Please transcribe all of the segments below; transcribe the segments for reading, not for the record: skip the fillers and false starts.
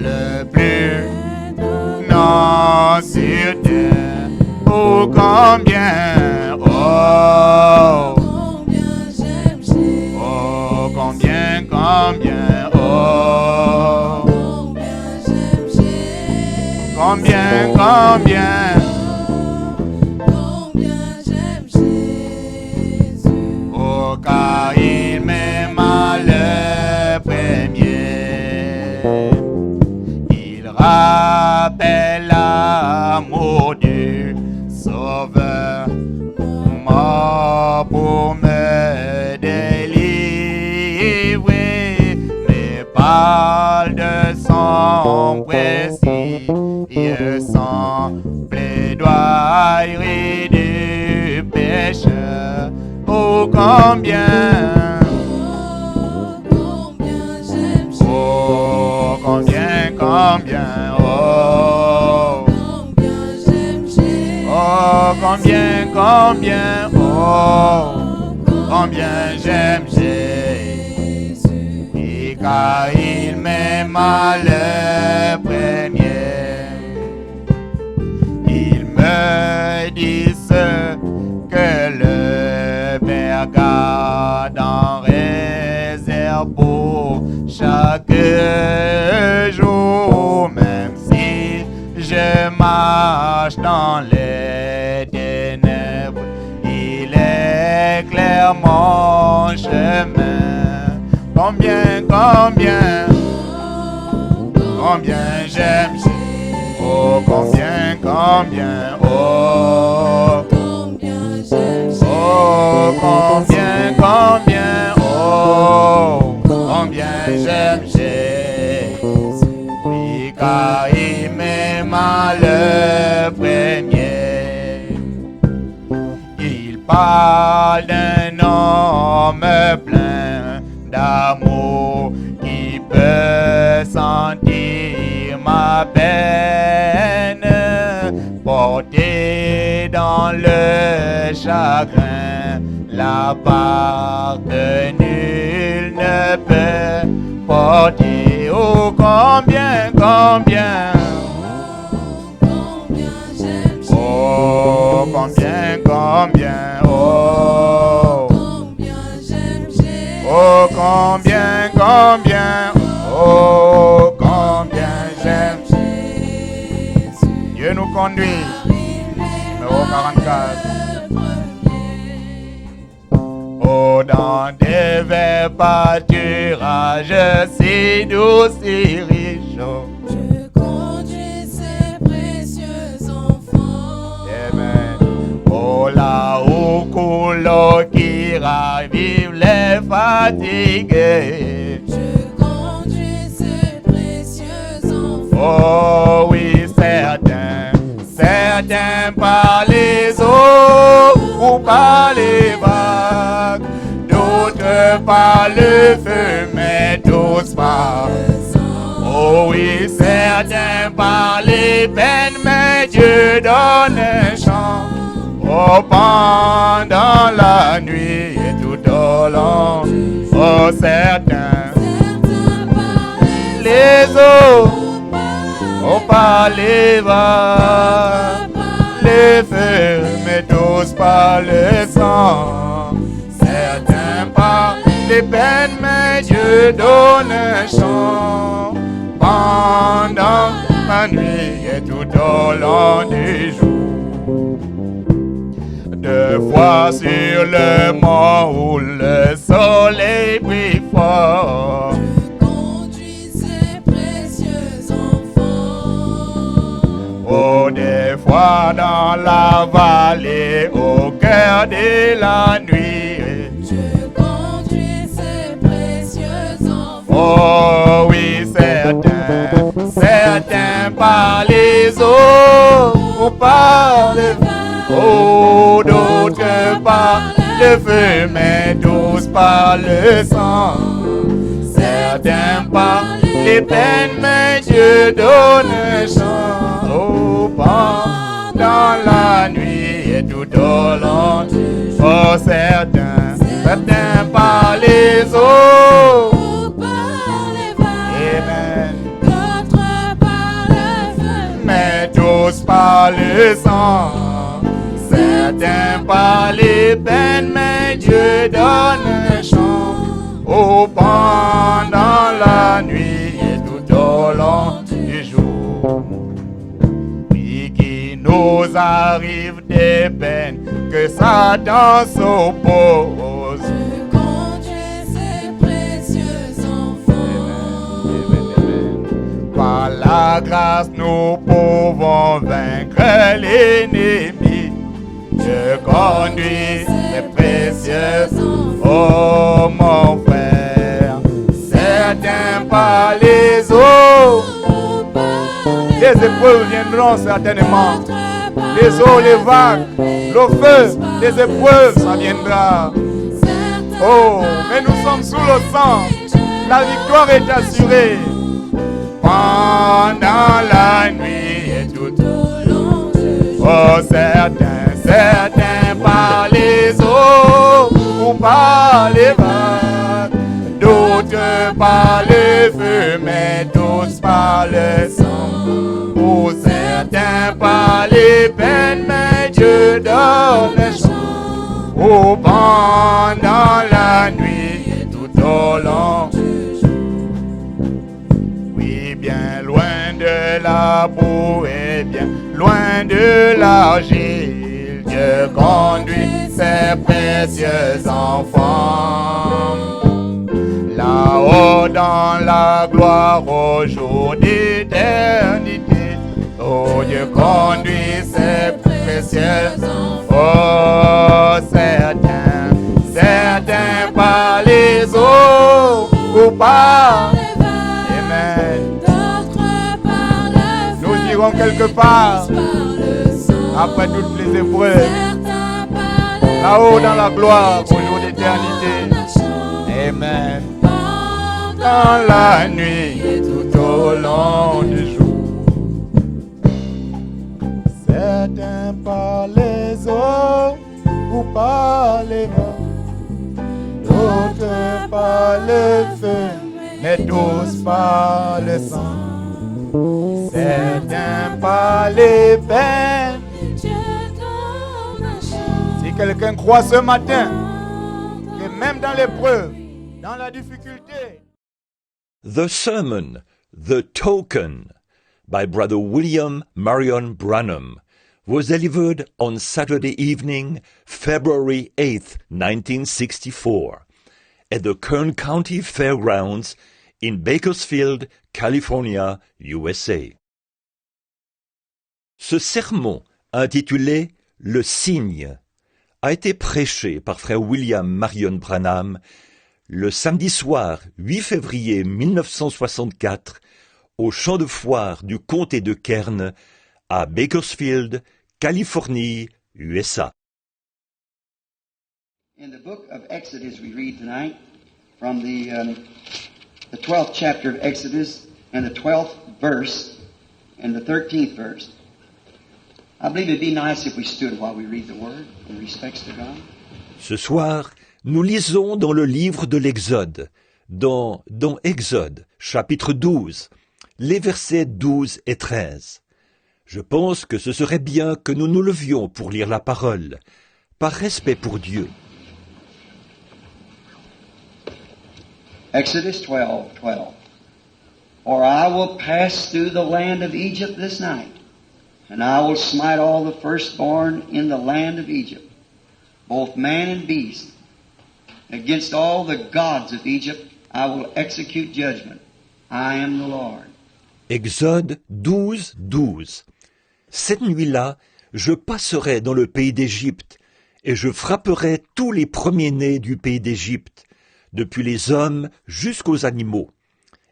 le plus non sur terre. Oh, combien, oh, oh, combien, combien, oh, combien, combien. Oh, car il m'aima le premier. Il rappelle l'amour du Sauveur, mort pour me délivrer, mais parle de son précieux sang, plaidoirie du pécheur. Oh, combien, oh, combien, combien, oh, oh, combien, combien, oh, combien j'aime Jésus, et car il m'aima le premier. Il me dit ce que le Père garde en réserve pour chaque jour, même si je marche dans les ténèbres, il éclaire mon chemin. Combien, combien, combien j'aime Jésus. Oh, combien, combien, oh, oh, combien, combien, oh, combien j'aime Jésus. Oui, car il m'aima le premier. Il parle d'un homme plein d'amour qui peut sentir ma peine, porter dans le chagrin la part que nul ne peut porter. Oh, combien, combien, oh, combien, combien, oh, oh, combien, combien, oh, combien j'aime Jésus. Dieu nous conduit. Numéro 44. Oh, dans des verts pâturages si doux, si riches, je conduis ces précieux enfants. Amen. Oh, là où coule l'eau qui ravive les fatigués, Je conduis ces précieux enfants. oh oui, certains par les eaux ou par les vagues, d'autres par le feu, mais tous par le sang. Oh oui, certains par les peines, mais Dieu donne un chant. Oh, pendant la nuit et tout au long, oh, certains par les eaux, oh, par les vagues, les feux, mais tous par le sang. Certains par les peines, mais Dieu donne un chant. Pendant la nuit et tout au long du jour. Deux fois sur le mont où le soleil brille fort, je conduis ces précieux enfants. oh, des fois dans la vallée, au cœur de la nuit, Je conduis ces précieux enfants. oh oui, certains par les eaux, ou par le oh, d'autres par le feu, mais tous par le sang. Certains par les peines, mais Dieu donne un chant. Oh, pendant la nuit et tout au long. Oh, certains par les eaux. Ou par les vagues, Amen. d'autres par le sang, certains par les peines, mais Dieu donne un chant. Oh, pendant la nuit et tout au long du jour, oui, qu'il nous arrive des peines, que Satan s'oppose. Conduis ces précieux enfants. Par la grâce, nous pouvons vaincre l'ennemi. Je conduis ces précieux enfants. Oh, mon frère, certains par les eaux. Les épreuves viendront certainement. Les eaux, les vagues, le feu, les épreuves, ça viendra. Oh, mais nous sommes sous le sang. La victoire est assurée. Pendant la nuit et tout au long du jour. Oh, certains par les eaux ou par les vagues, d'autres par le feu, mais tous par le sang. Oh, certains par les peines, mais Dieu donne le chant. Oh, pendant la nuit et tout au long du jour. Oui, bien loin de la boue et bien loin de l'argile, Dieu conduit ses précieux enfants. Là-haut dans la gloire au jour d'éternité, oh, Dieu conduit ses précieux enfants. Oh, certains par les eaux ou par les vagues. Amen. D'autres par le feu. Nous irons quelque part Par le sang. après toutes les épreuves, Certains par les là-haut dans la gloire au jour d'éternité. Amen. Amen. Dans la nuit et tout au long du jour, certains par les eaux ou par les vents, d'autres par le feu, mais tous par le sang. Certains par les peines. Si quelqu'un croit ce matin que même dans l'épreuve, dans la difficulté, The Sermon, The Token, by Brother William Marion Branham, was delivered on Saturday evening, February 8, 1964, at the Kern County Fairgrounds in Bakersfield, California, USA. Ce sermon, intitulé « Le Signe », a été prêché par frère William Marion Branham le samedi soir 8 février 1964 au champ de foire du comté de Kern à Bakersfield, Californie, USA. In the book of Exodus we read tonight from the 12th chapter of Exodus and the 12th verse and the 13th verse. I believe it'd be nice if we stood while we read the word in respects to God. Ce soir, nous lisons dans le livre de l'Exode, dans Exode, chapitre 12, les versets 12 et 13. Je pense que ce serait bien que nous nous levions pour lire la parole, par respect pour Dieu. Exodus 12:12. For I will pass through the land of Egypt this night, and I will smite all the firstborn in the land of Egypt, both man and beast. Against all the gods of Egypt I will execute judgment. I am the Lord. Exode 12, 12. Cette nuit-là, je passerai dans le pays d'Égypte, et je frapperai tous les premiers-nés du pays d'Égypte, depuis les hommes jusqu'aux animaux,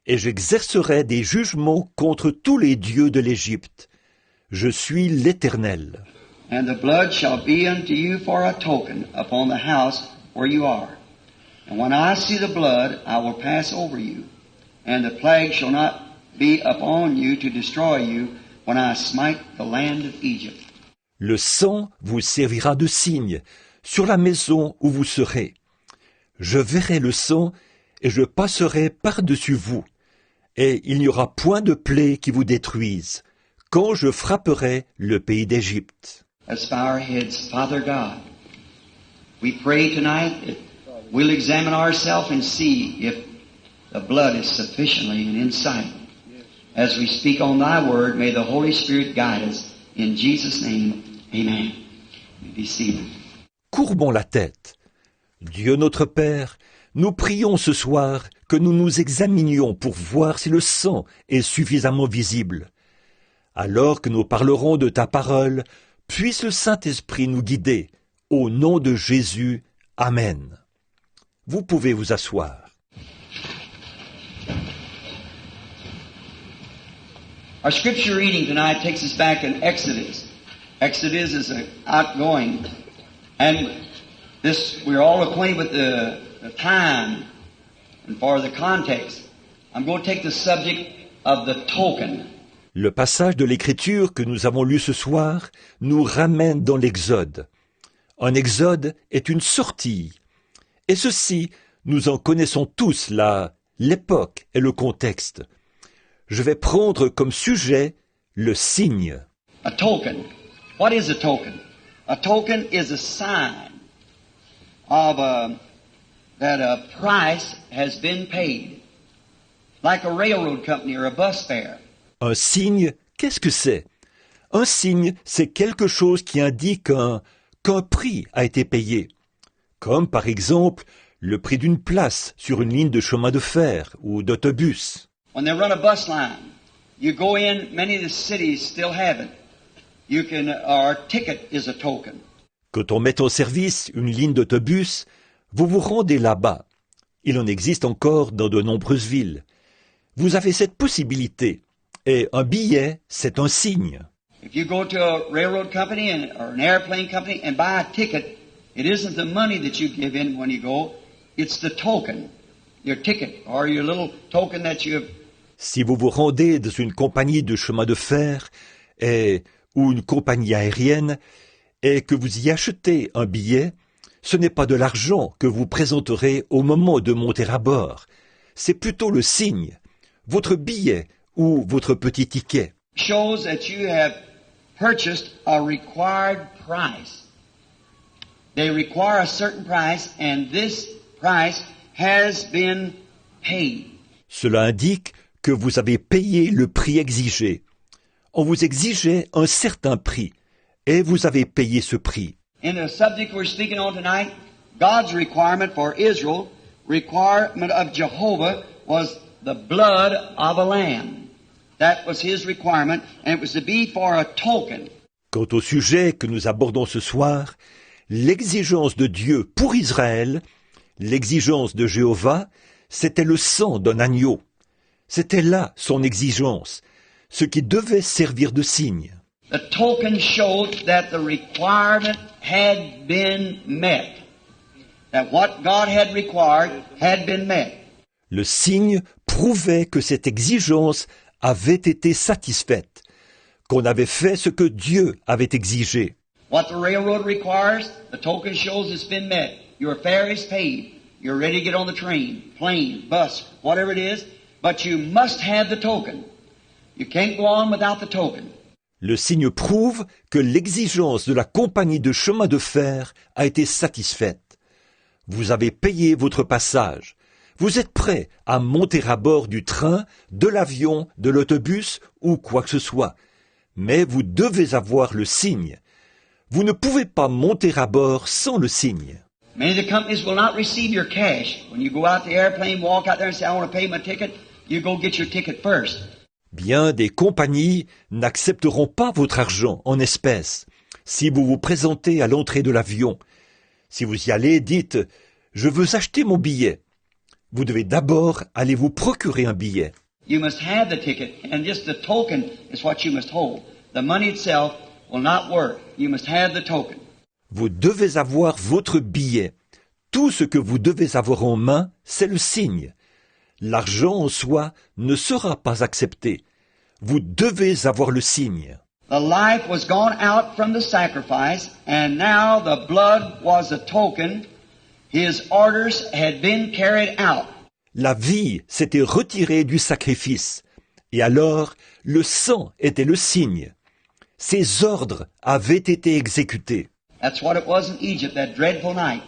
et j'exercerai des jugements contre tous les dieux de l'Égypte. Je suis l'Éternel. And the blood shall be unto you for a token upon the house where you are. And when I see the blood, I will pass over you, and the plague shall not be upon you to destroy you when I smite the land of Egypt. Le sang vous servira de signe sur la maison où vous serez. Je verrai le sang et je passerai par-dessus vous, et il n'y aura point de plaie qui vous détruise, quand je frapperai le pays d'Égypte. Let's bow our heads. Father God, we pray tonight that we'll examine ourselves and see if the blood is sufficiently in sight. As we speak on thy word, may the Holy Spirit guide us. In Jesus' name, amen. Be seated. Courbons la tête. Dieu notre Père, nous prions ce soir que nous nous examinions pour voir si le sang est suffisamment visible. Alors que nous parlerons de ta parole, puisse le Saint-Esprit nous guider. Au nom de Jésus, Amen. Vous pouvez vous asseoir. Our scripture reading tonight takes us back in Exodus. Exodus is an outgoing. And this, we're all acquainted with the time. And for the context, I'm going to take the subject of the token. Le passage de l'Écriture que nous avons lu ce soir nous ramène dans l'Exode. Un exode est une sortie. Et ceci, nous en connaissons tous l'époque et le contexte. Je vais prendre comme sujet le signe. A token. What is a token? A token is a sign of that a price has been paid, like a railroad company or a bus fare. Un signe, qu'est-ce que c'est? Un signe, c'est quelque chose qui indique qu'un prix a été payé. Comme par exemple le prix d'une place sur une ligne de chemin de fer ou d'autobus. When they run a bus line, you go in, many of the cities still have it. Our ticket is a token. Quand on met en service une ligne d'autobus, vous vous rendez là-bas. Il en existe encore dans de nombreuses villes. Vous avez cette possibilité. Et un billet, c'est un signe. If you go to a railroad company or an airplane company and buy a ticket, it isn't the money that you give in when you go, it's the token, your ticket, or your little token that you have. Si vous vous rendez dans une compagnie de chemin de fer ou une compagnie aérienne et que vous y achetez un billet, ce n'est pas de l'argent que vous présenterez au moment de monter à bord. C'est plutôt le signe, votre billet ou votre petit ticket. Shows that you have purchased a required price. They require a certain price and this price has been paid. Cela indique que vous avez payé le prix exigé. On vous exigeait un certain prix et vous avez payé ce prix. In the subject we're speaking on tonight, God's requirement for Israel, requirement of Jehovah, was the blood of a lamb. That was his requirement, and it was to be for a token. Quant au sujet que nous abordons ce soir, l'exigence de Dieu pour Israël, l'exigence de Jéhovah, c'était le sang d'un agneau. C'était là son exigence, ce qui devait servir de signe. The token showed that the requirement had been met. That what God had required had been met. Le signe prouvait que cette exigence avait été satisfaite, qu'on avait fait ce que Dieu avait exigé. What the railroad requires, the token shows it's been met. Your fare is paid. You're ready to get on the train, plane, bus, whatever it is, but you must have the token. You can't go on without the token. Le signe prouve que l'exigence de la compagnie de chemin de fer a été satisfaite. Vous avez payé votre passage. Vous êtes prêt à monter à bord du train, de l'avion, de l'autobus ou quoi que ce soit. Mais vous devez avoir le signe. Vous ne pouvez pas monter à bord sans le signe. Many of the companies will not receive your cash. When you go out the airplane, walk out there and say, I want to pay my ticket, you go get your ticket first. Bien des compagnies n'accepteront pas votre argent en espèces. Si vous vous présentez à l'entrée de l'avion, si vous y allez, dites « Je veux acheter mon billet ». Vous devez d'abord aller vous procurer un billet. You must have the ticket, and just the token is what you must hold. The money itself will not work. You must have the token. Vous devez avoir votre billet. Tout ce que vous devez avoir en main, c'est le signe. L'argent en soi ne sera pas accepté. Vous devez avoir le signe. The life was gone out from the sacrifice, and now the blood was a token. His orders had been carried out. La vie s'était retirée du sacrifice, Et alors, le sang était le signe. Ses ordres avaient été exécutés. That's what it was in Egypt, that dreadful night.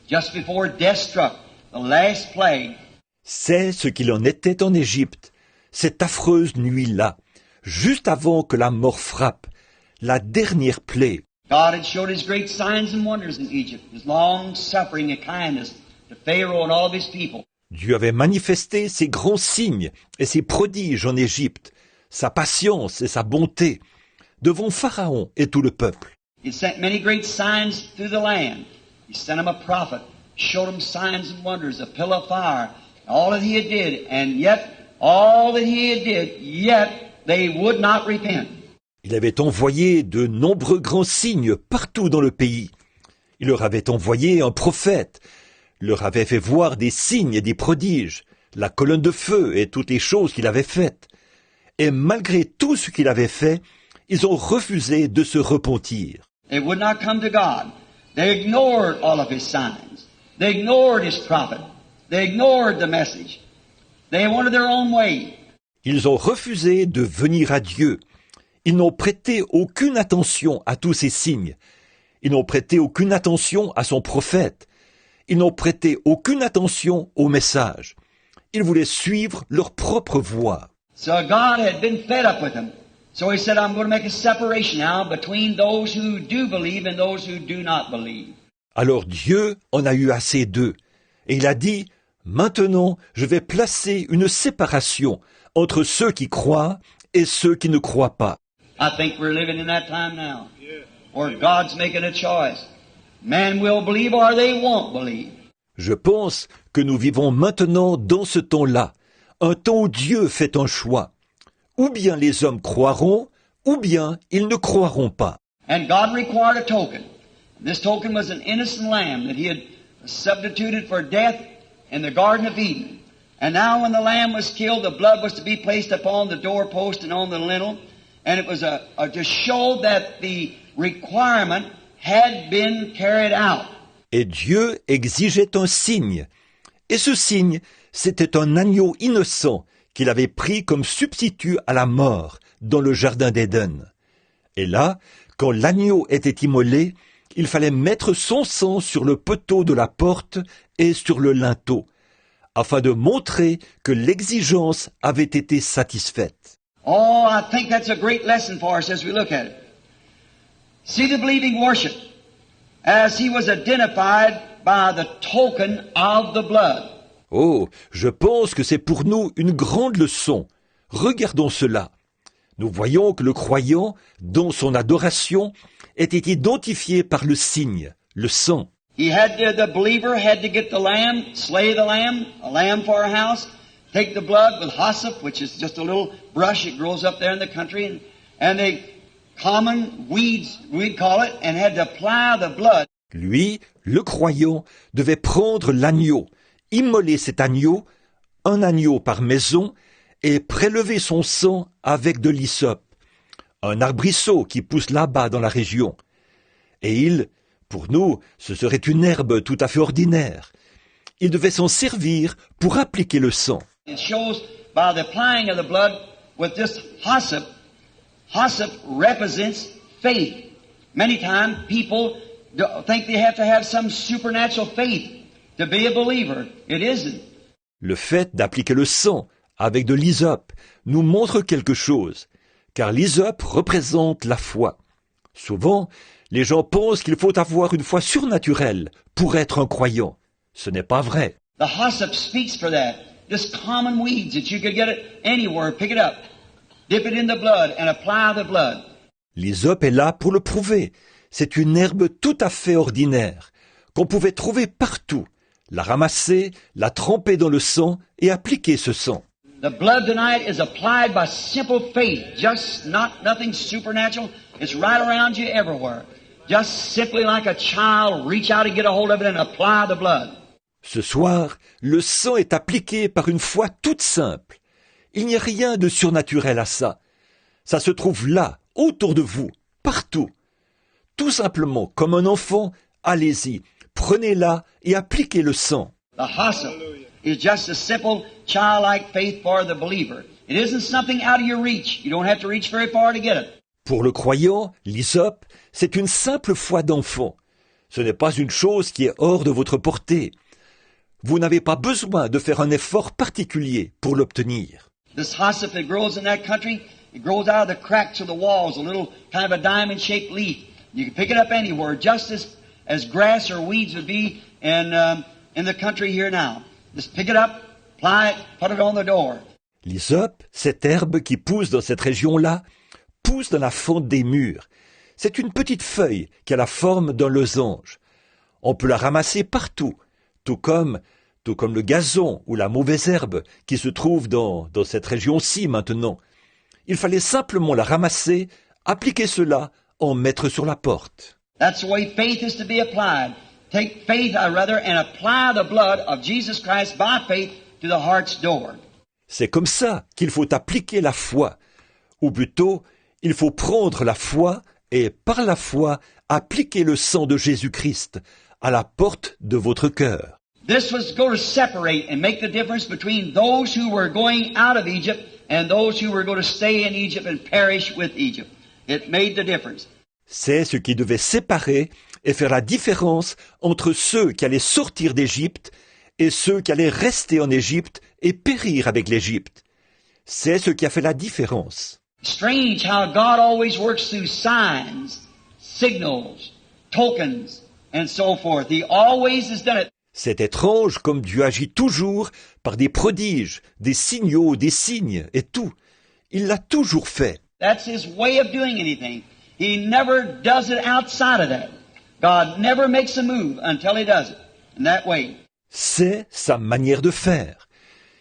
Just before death struck, the last plague. C'est ce qu'il en était en Égypte, cette affreuse nuit-là, juste avant que la mort frappe, la dernière plaie. God had showed his great signs and wonders in Egypt, his long suffering and kindness to Pharaoh and all of his people. Dieu avait manifesté ses grands signes et ses prodiges en Égypte, sa patience et sa bonté, devant Pharaon et tout le peuple. He sent many great signs through the land. He sent them a prophet, showed them signs and wonders, a pillar of fire, all that he had did, and yet, all that he had did, yet they would not repent. Il avait envoyé de nombreux grands signes partout dans le pays. Il leur avait envoyé un prophète, leur avait fait voir des signes et des prodiges, la colonne de feu et toutes les choses qu'il avait faites. Et malgré tout ce qu'il avait fait, ils ont refusé de se repentir. They would not come to God. They ignored all of his signs. They ignored his prophet. They ignored the message. They wanted their own way. Ils ont refusé de venir à Dieu. Ils n'ont prêté aucune attention à tous ces signes. Ils n'ont prêté aucune attention à son prophète. Ils n'ont prêté aucune attention au message. Ils voulaient suivre leur propre voie. So God had been fed up with them. So he said, I'm going to make a separation now between those who do believe and those who do not believe. Alors Dieu en a eu assez d'eux. Et il a dit, maintenant je vais placer une séparation entre ceux qui croient et ceux qui ne croient pas. I think we're living in that time now, where God's making a choice. Man will believe or they won't believe. Je pense que nous vivons maintenant dans ce temps-là, un temps où Dieu fait un choix. Ou bien les hommes croiront, ou bien ils ne croiront pas. And God required a token. This token was an innocent lamb that he had substituted for death in the Garden of Eden. And now when the lamb was killed, the blood was to be placed upon the doorpost and on the lintel. And it was to show that the requirement had been carried out. Et Dieu exigeait un signe. Et ce signe, c'était un agneau innocent qu'il avait pris comme substitut à la mort dans le jardin d'Éden. Et là, quand l'agneau était immolé, il fallait mettre son sang sur le poteau de la porte et sur le linteau, afin de montrer que l'exigence avait été satisfaite. Oh, I think that's a great lesson for us as we look at it. See the believing worship as he was identified by the token of the blood. Oh, je pense que c'est pour nous une grande leçon. Regardons cela. Nous voyons que le croyant, dans son adoration, était identifié par le signe, le sang. The believer had to get the lamb, slay the lamb, a lamb for a house, take the blood with hyssop, which is just a little brush that grows up there in the country, and the common weeds, we'd call it, and had to apply the blood. Lui, le croyant, devait prendre l'agneau, immoler cet agneau, un agneau par maison, et prélever son sang avec de l'hysope, un arbrisseau qui pousse là-bas dans la région. Et pour nous, ce serait une herbe tout à fait ordinaire. Il devait s'en servir pour appliquer le sang. It shows by the applying of the blood with this hyssop. Hyssop represents faith. Many times people think they have to have some supernatural faith to be a believer. It isn't. Le fait d'appliquer le sang avec de l'hysope nous montre quelque chose, car l'hysope représente la foi. Souvent, les gens pensent qu'il faut avoir une foi surnaturelle pour être un croyant. Ce n'est pas vrai. The hyssop speaks for that. Just common weeds that you could get it anywhere, pick it up, dip it in the blood and apply the blood. L'hysope est là pour le prouver. C'est une herbe tout à fait ordinaire, qu'on pouvait trouver partout. La ramasser, la tremper dans le sang et appliquer ce sang. The blood tonight is applied by simple faith, just nothing supernatural. It's right around you everywhere. Just simply like a child, reach out and get a hold of it and apply the blood. Ce soir, le sang est appliqué par une foi toute simple. Il n'y a rien de surnaturel à ça. Ça se trouve là, autour de vous, partout. Tout simplement, comme un enfant, allez-y, prenez-la et appliquez le sang. The hyssop is just a simple childlike faith for the believer. It isn't something out of your reach. You don't have to reach very far to get it. Pour le croyant, l'hysope, c'est une simple foi d'enfant. Ce n'est pas une chose qui est hors de votre portée. Vous n'avez pas besoin de faire un effort particulier pour l'obtenir. This hyssop that grows in that country, it grows out of the cracks of the walls, a little kind of a diamond-shaped leaf. You can pick it up anywhere, just as grass or weeds would be in the country here now. Just pick it up, apply it, put it on the door. L'hysope, cette herbe qui pousse dans cette région-là, pousse dans la fente des murs. C'est une petite feuille qui a la forme d'un losange. On peut la ramasser partout, tout comme le gazon ou la mauvaise herbe qui se trouve dans cette région-ci maintenant. Il fallait simplement la ramasser, appliquer cela, en mettre sur la porte. That's the way faith is to be applied. Take faith, and apply the blood of Jesus Christ by faith to the heart's door. C'est comme ça qu'il faut appliquer la foi. Ou plutôt, il faut prendre la foi et par la foi appliquer le sang de Jésus-Christ à la porte de votre cœur. This was going to separate and make the difference between those who were going out of Egypt and those who were going to stay in Egypt and perish with Egypt. It made the difference. C'est ce qui devait séparer et faire la différence entre ceux qui allaient sortir d'Égypte et ceux qui allaient rester en Égypte et périr avec l'Égypte. C'est ce qui a fait la différence. Strange how God always works through signs, signals, tokens, and so forth. He always has done it. C'est étrange comme Dieu agit toujours par des prodiges, des signaux, des signes et tout. Il l'a toujours fait. That's His way of doing anything. He never does it outside of that. God never makes a move until He does it in that way. C'est sa manière de faire.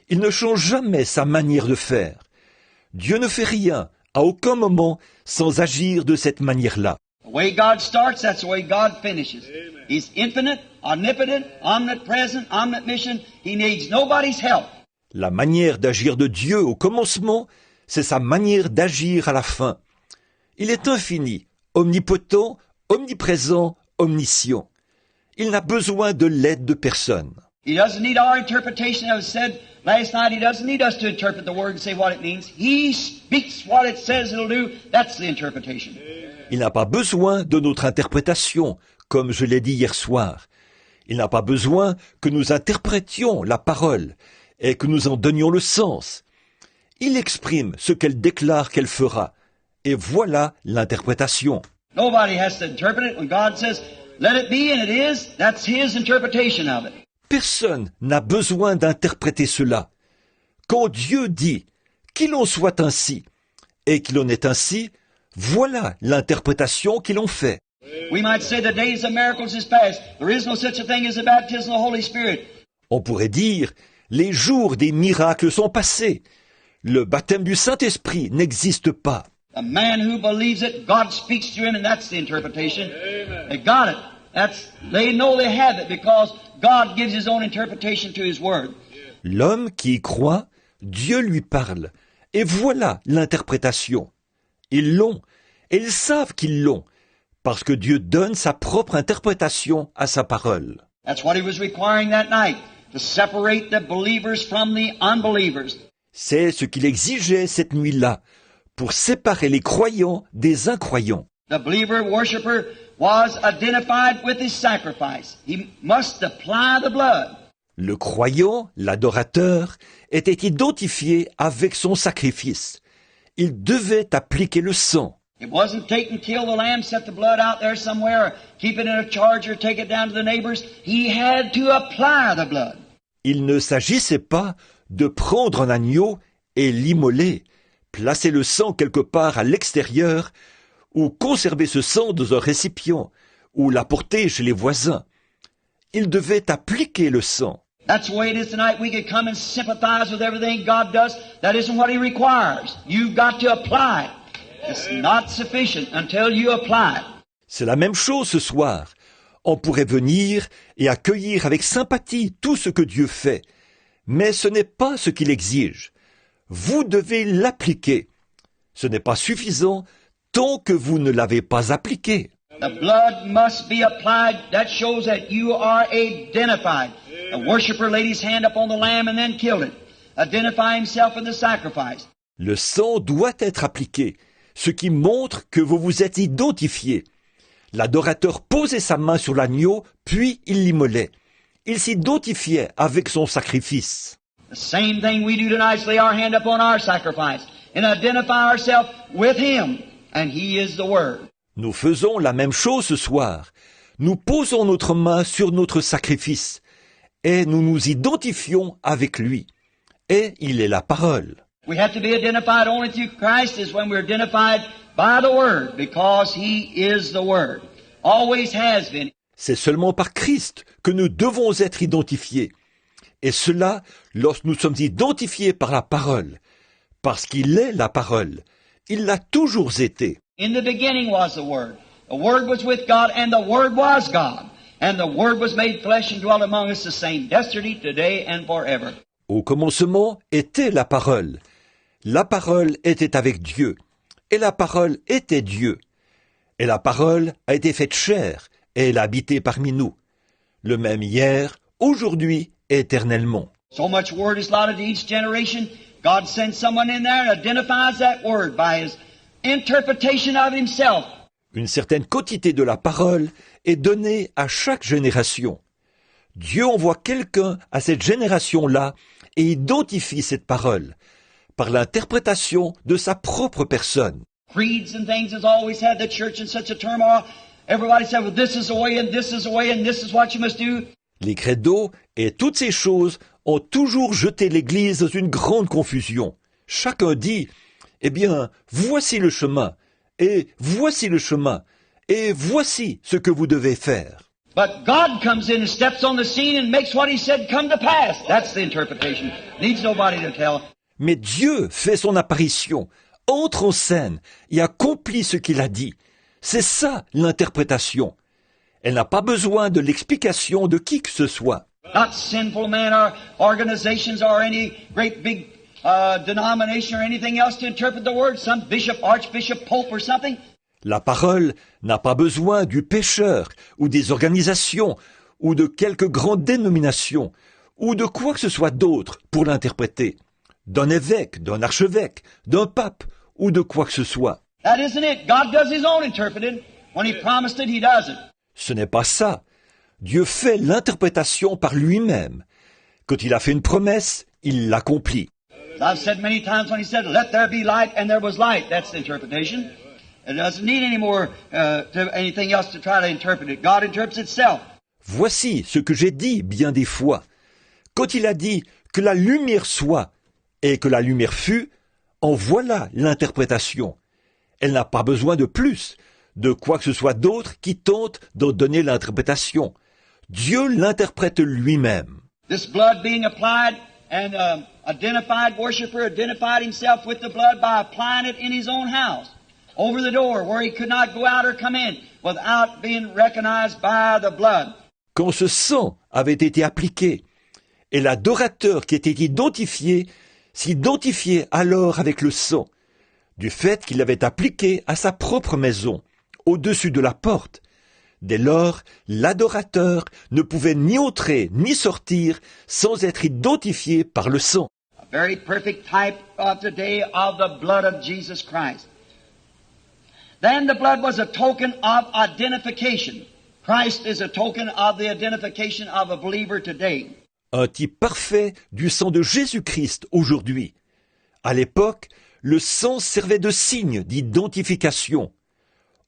Il ne change jamais sa manière de faire. Dieu ne fait rien, à aucun moment, sans agir de cette manière-là. The way God starts, that's the way God finishes. Amen. He's infinite, omnipotent, omnipresent, omniscient. He needs nobody's help. La manière d'agir de Dieu au commencement, c'est sa manière d'agir à la fin. Il est infini, omnipotent, omniprésent, omniscient. Il n'a besoin de l'aide de personne. He doesn't need our interpretation. As I said last night, He doesn't need us to interpret the word and say what it means. He speaks what it says it'll do. That's the interpretation. Il n'a pas besoin de notre interprétation, comme je l'ai dit hier soir. Il n'a pas besoin que nous interprétions la parole et que nous en donnions le sens. Il exprime ce qu'elle déclare qu'elle fera. Et voilà l'interprétation. Nobody has to interpret it. When God says, let it be, and it is, that's His interpretation of it. Personne n'a besoin d'interpréter cela. Quand Dieu dit qu'il en soit ainsi et qu'il en est ainsi, voilà l'interprétation qu'il en fait. We might say the days of miracles is past. There is no such a thing as the baptism of the Holy Spirit. On pourrait dire, les jours des miracles sont passés. Le baptême du Saint-Esprit n'existe pas. The man who believes it, God speaks to him, and that's the interpretation. They got it. They know they have it because God gives His own interpretation to His word. L'homme qui y croit, Dieu lui parle. Et voilà l'interprétation. Ils l'ont, et ils savent qu'ils l'ont, parce que Dieu donne sa propre interprétation à sa parole. That's what He was requiring that night, to separate the believers from the unbelievers. C'est ce qu'il exigeait cette nuit-là, pour séparer les croyants des incroyants. The believer worshipper was identified with his sacrifice. He must apply the blood. Le croyant, l'adorateur, était identifié avec son sacrifice. Il devait appliquer le sang. It wasn't take and kill the lamb, set the blood out there somewhere, or keep it in a charger, take it down to the neighbors. He had to apply the blood. Il ne s'agissait pas de prendre un agneau et l'immoler, placer le sang quelque part à l'extérieur, ou conserver ce sang dans un récipient, ou l'apporter chez les voisins. Il devait appliquer le sang. That's the way it is tonight. We can come and sympathize with everything God does. That isn't what He requires. You've got to apply it. It's not sufficient until you apply it. C'est la même chose ce soir. On pourrait venir et accueillir avec sympathie tout ce que Dieu fait. Mais ce n'est pas ce qu'il exige. Vous devez l'appliquer. Ce n'est pas suffisant tant que vous ne l'avez pas appliqué. The blood must be applied. That shows that you are identified. The worshiper laid his hand upon the lamb and then killed it. Identify himself in the sacrifice. Le sang doit être appliqué, ce qui montre que vous vous êtes identifié. L'adorateur posait sa main sur l'agneau, puis il l'immolait. Il s'identifiait avec son sacrifice. The same thing we do tonight is lay our hand upon our sacrifice and identify ourselves with Him, and He is the Word. Nous faisons la même chose ce soir. Nous posons notre main sur notre sacrifice et nous nous identifions avec lui. Et il est la parole. We have to be identified only through Christ is when we're identified by the Word, because He is the Word. Always has been. C'est seulement par Christ que nous devons être identifiés. Et cela lorsque nous sommes identifiés par la parole. Parce qu'il est la parole. Il l'a toujours été. In the beginning was the Word. The Word was with God, and the Word was God. And the Word was made flesh and dwelt among us, the same yesterday, today, and forever. Au commencement était la parole. La parole était avec Dieu. Et la parole était Dieu. Et la parole a été faite chair, et elle a habité parmi nous. Le même hier, aujourd'hui, éternellement. So much Word is allotted to each generation. God sends someone in there and identifies that Word by His interpretation of Himself. Une certaine quantité de la parole est donnée à chaque génération. Dieu envoie quelqu'un à cette génération-là et identifie cette parole par l'interprétation de sa propre personne. Creeds and things has always had the church in such a turmoil. Everybody said, well, this is the way, and this is the way, and this is what you must do. Les credos et toutes ces choses ont toujours jeté l'Église dans une grande confusion. Chacun dit, eh bien, voici le chemin, et voici le chemin, et voici ce que vous devez faire. But God comes in and steps on the scene and makes what He said come to pass. That's the interpretation. Needs nobody to tell. Mais Dieu fait son apparition, entre en scène et accomplit ce qu'il a dit. C'est ça l'interprétation. Elle n'a pas besoin de l'explication de qui que ce soit. Not sinful men or organizations or any great big denomination or anything else to interpret the word. Some bishop, archbishop, pope or something. La parole n'a pas besoin du pécheur ou des organisations ou de quelques grandes dénominations ou de quoi que ce soit d'autre pour l'interpréter. D'un évêque, d'un archevêque, d'un pape ou de quoi que ce soit. That isn't it. God does His own interpreting. When He promised it, He does it. Ce n'est pas ça. Dieu fait l'interprétation par lui-même. Quand il a fait une promesse, il l'accomplit. I've said many times when He said, let there be light, and there was light. That's the interpretation. It doesn't need any more anything else to try to interpret it. God interprets itself. Voici ce que j'ai dit bien des fois. Quand il a dit que la lumière soit et que la lumière fut, en voilà l'interprétation. Elle n'a pas besoin de plus, de quoi que ce soit d'autre qui tente d'en donner l'interprétation. Dieu l'interprète lui-même. This blood being applied, and identified worshiper identified himself with the blood by applying it in his own house, over the door where he could not go out or come in without being recognized by the blood. Quand ce sang avait été appliqué, et l'adorateur qui était identifié s'identifiait alors avec le sang, du fait qu'il l'avait appliqué à sa propre maison, au-dessus de la porte. Dès lors, l'adorateur ne pouvait ni entrer ni sortir sans être identifié par le sang. A very perfect type of today of the blood of Jesus Christ. Then the blood was a token of identification. Christ is a token of the identification of a believer today. Un type parfait du sang de Jésus-Christ aujourd'hui. À l'époque, le sang servait de signe d'identification.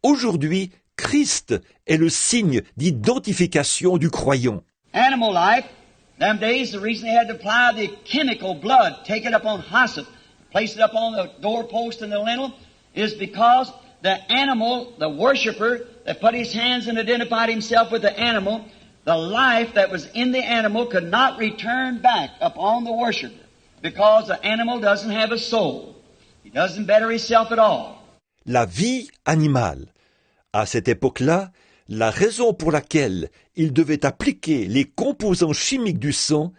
Aujourd'hui, Christ est le signe d'identification du croyant. Animal life, them days, the reason they had to apply the chemical blood, take it up on hyssop, place it up on the doorpost and the lintel, is because the animal, the worshiper, that put his hands and identified himself with the animal, the life that was in the animal could not return back upon the worshiper, because the animal doesn't have a soul. He doesn't better himself at all. La vie animale. À cette époque-là, la raison pour laquelle il devait appliquer les composants chimiques du sang,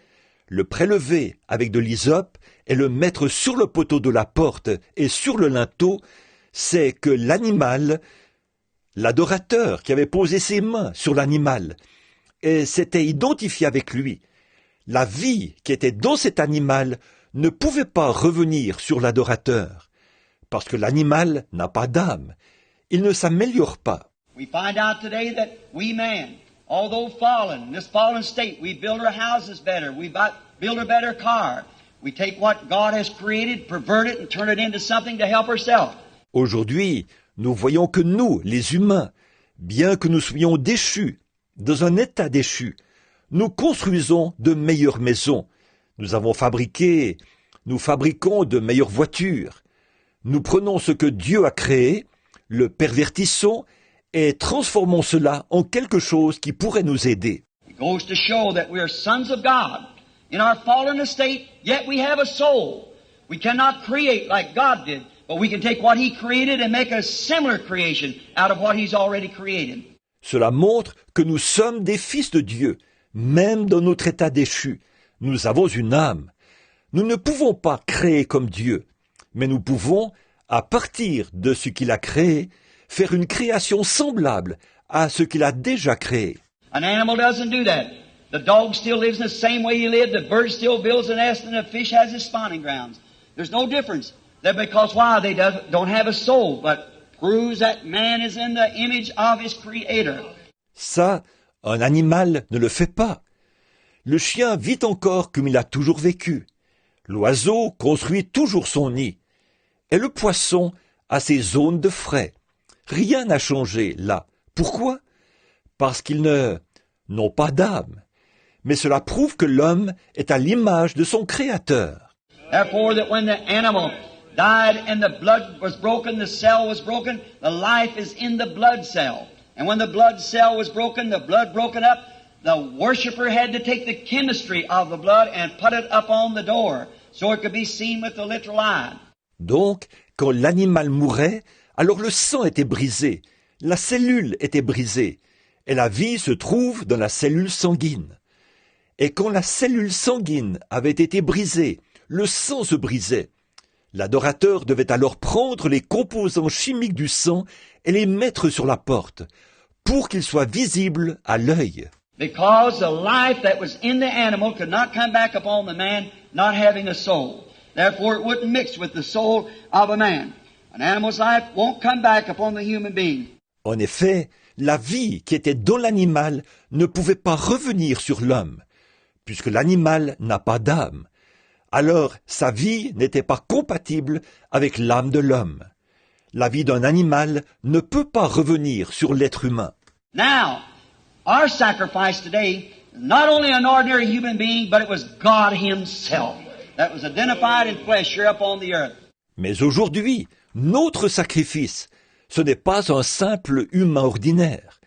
le prélever avec de l'hysope et le mettre sur le poteau de la porte et sur le linteau, c'est que l'animal, l'adorateur qui avait posé ses mains sur l'animal et s'était identifié avec lui, la vie qui était dans cet animal ne pouvait pas revenir sur l'adorateur, parce que l'animal n'a pas d'âme. Il ne s'améliore pas. We find out today that we man, although fallen, in this fallen state, we build our houses better, we build a better car. We take what God has created, pervert it, and turn it into something to help ourselves. Aujourd'hui, nous voyons que nous, les humains, bien que nous soyons déchus, dans un état déchu, nous construisons de meilleures maisons. Nous fabriquons de meilleures voitures. Nous prenons ce que Dieu a créé, le pervertissons et transformons cela en quelque chose qui pourrait nous aider. It goes to show that we are sons of God. In our fallen estate, yet we have a soul. We cannot create like God did, but we can take what He created and make a similar creation out of what He's already created. Cela montre que nous sommes des fils de Dieu, même dans notre état déchu. Nous avons une âme. Nous ne pouvons pas créer comme Dieu, mais nous pouvons, à partir de ce qu'il a créé, faire une création semblable à ce qu'il a déjà créé. An animal doesn't do that. The dog still lives in the same way he lived, the bird still builds a nest, and the fish has his spawning grounds. There's no difference. That because why? They don't have a soul, but proves that man is in the image of his creator. Ça, un animal ne le fait pas. Le chien vit encore comme il a toujours vécu. L'oiseau construit toujours son nid. Et le poisson a ses zones de frais. Rien n'a changé là. Pourquoi? Parce qu'ils n'ont pas d'âme. Mais cela prouve que l'homme est à l'image de son Créateur. Therefore, that when the animal died and the blood was broken, the cell was broken, the life is in the blood cell. And when the blood cell was broken, the blood broken up, the worshipper had to take the chemistry of the blood and put it up on the door so it could be seen with the literal eye. Donc, quand l'animal mourait, alors le sang était brisé, la cellule était brisée, et la vie se trouve dans la cellule sanguine. Et quand la cellule sanguine avait été brisée, le sang se brisait. L'adorateur devait alors prendre les composants chimiques du sang et les mettre sur la porte, pour qu'ils soient visibles à l'œil. Because the life that was in the animal could not come back upon the man not having a soul. Therefore, it wouldn't mix with the soul of a man. An animal's life won't come back upon the human being. En effet, la vie qui était dans l'animal ne pouvait pas revenir sur l'homme, puisque l'animal n'a pas d'âme. Alors, sa vie n'était pas compatible avec l'âme de l'homme. La vie d'un animal ne peut pas revenir sur l'être humain. Now, our sacrifice today is not only an ordinary human being, but it was God Himself that was identified in flesh here upon the earth. Mais aujourd'hui, notre sacrifice, ce n'est pas un simple humain ordinaire,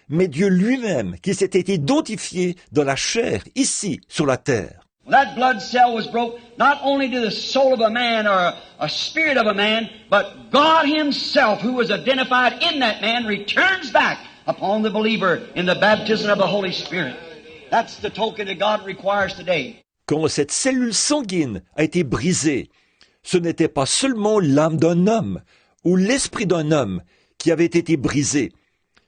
mais Dieu lui-même qui s'était identifié dans la chair, ici, sur la terre. That blood cell was broke not only to the soul of a man or a spirit of a man, but God Himself, who was identified in that man, returns back upon the believer in the baptism of the Holy Spirit. That's the token that God requires today. Quand cette cellule sanguine a été brisée, ce n'était pas seulement l'âme d'un homme ou l'esprit d'un homme qui avait été brisé,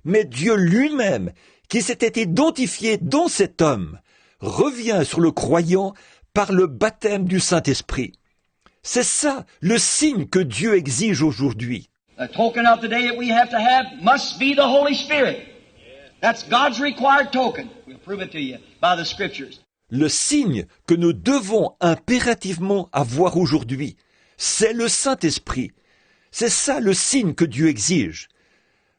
mais Dieu lui-même qui s'était identifié dans cet homme revient sur le croyant par le baptême du Saint-Esprit. C'est ça le signe que Dieu exige aujourd'hui. The token of today that we have to have must be the Holy Spirit. That's God's required token. We'll prove it to you by the Scriptures. Le signe que nous devons impérativement avoir aujourd'hui, c'est le Saint-Esprit. C'est ça le signe que Dieu exige.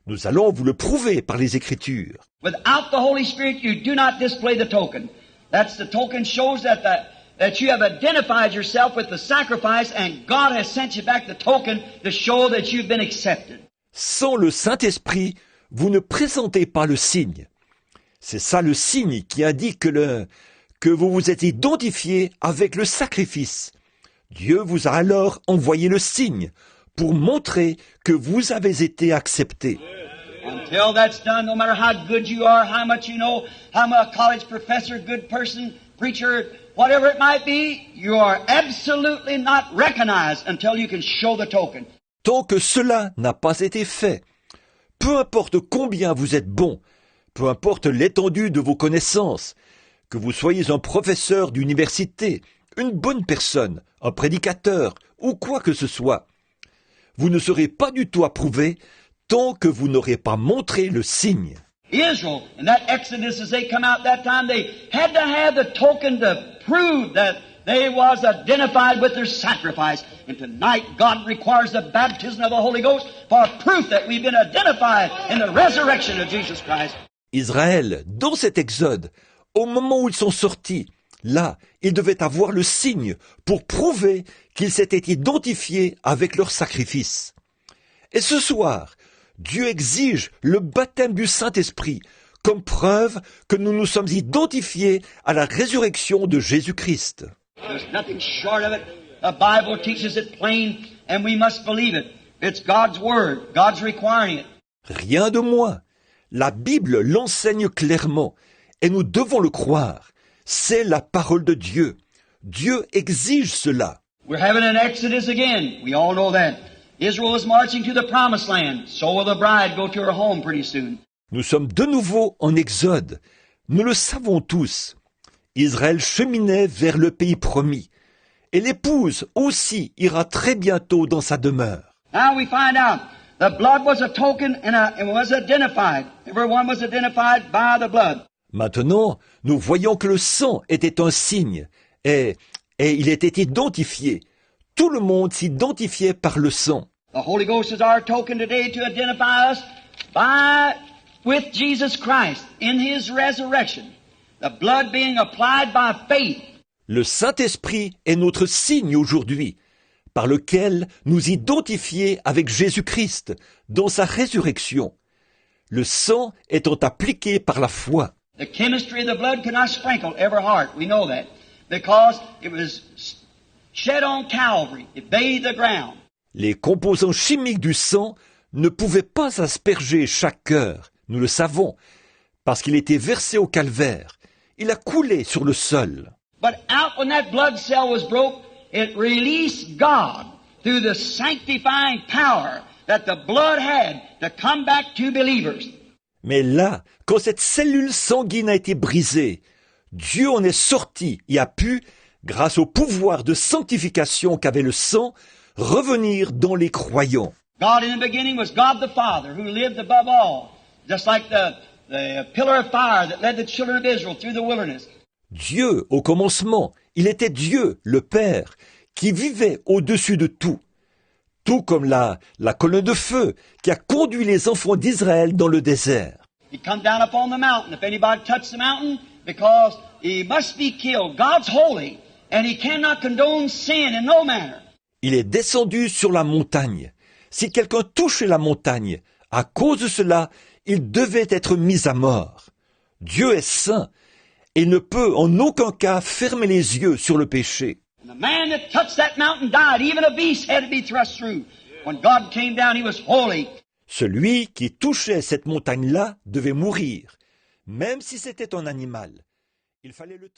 Nous allons vous le prouver par les Écritures. Without the Holy Spirit, you do not display the token. That's the token shows that you have identified yourself with the sacrifice and God has sent you back the token to show that you've been accepted. Sans le Saint-Esprit, vous ne présentez pas le signe. C'est ça le signe qui indique que vous vous êtes identifié avec le sacrifice. Dieu vous a alors envoyé le signe pour montrer que vous avez été accepté. Until that's done, no matter how good you are, how much you know, how much a college professor, good person, preacher, whatever it might be, you are absolutely not recognized until you can show the token. Tant que cela n'a pas été fait, peu importe combien vous êtes bon, peu importe l'étendue de vos connaissances, que vous soyez un professeur d'université une bonne personne, un prédicateur ou quoi que ce soit. Vous ne serez pas du tout approuvé tant que vous n'aurez pas montré le signe. Israel, in that Exodus, as they come out that time, they had to have the token to prove that they was identified with their sacrifice. And tonight, God requires the baptism of the Holy Ghost for proof that we've been identified in the resurrection of Jesus Christ. Israël, dans cet exode, au moment où ils sont sortis, là, ils devaient avoir le signe pour prouver qu'ils s'étaient identifiés avec leur sacrifice. Et ce soir, Dieu exige le baptême du Saint-Esprit comme preuve que nous nous sommes identifiés à la résurrection de Jésus-Christ. There's nothing short of it. The Bible teaches it plain, and we must believe it. It's God's Word. God's requiring it. Rien de moins. La Bible l'enseigne clairement, et nous devons le croire. C'est la parole de Dieu. Dieu exige cela. We're having an Exodus again. We all know that. Israel is marching to the promised land. So will the bride go to her home pretty soon. Nous sommes de nouveau en Exode. Nous le savons tous. Israël cheminait vers le pays promis. Et l'épouse aussi ira très bientôt dans sa demeure. Now we find out the blood was a token and it was identified. Everyone was identified by the blood. Maintenant, nous voyons que le sang était un signe et il était identifié. Tout le monde s'identifiait par le sang. The Holy Ghost is our token today to identify us with Jesus Christ in His resurrection. The blood being applied by faith. Le Saint-Esprit est notre signe aujourd'hui, par lequel nous identifions avec Jésus-Christ dans sa résurrection. Le sang étant appliqué par la foi. The chemistry of the blood could not sprinkle every heart. We know that. Because it was shed on Calvary. It bathed the ground. Les composants chimiques du sang ne pouvaient pas asperger chaque cœur, nous le savons, parce qu'il était versé au calvaire. Il a coulé sur le sol. But out when that blood cell was broke, it released God through the sanctifying power that the blood had to come back to believers. Mais là, quand cette cellule sanguine a été brisée, Dieu en est sorti et a pu, grâce au pouvoir de sanctification qu'avait le sang, revenir dans les croyants. God in the beginning was God the Father who lived above all, just like the pillar of fire that led the children of Israel through the wilderness. Dieu, au commencement, il était Dieu, le Père, qui vivait au-dessus de tout. Tout comme la colonne de feu qui a conduit les enfants d'Israël dans le désert. He come down upon the mountain. If anybody touch the mountain, because he must be killed. God's holy, and he cannot condone sin in no manner. Il est descendu sur la montagne. Si quelqu'un touchait la montagne, à cause de cela, il devait être mis à mort. Dieu est saint et ne peut en aucun cas fermer les yeux sur le péché. And the man that touched that mountain died. Even a beast had to be thrust through. When God came down, he was holy. Celui qui touchait cette montagne-là devait mourir, même si c'était un animal. Il fallait le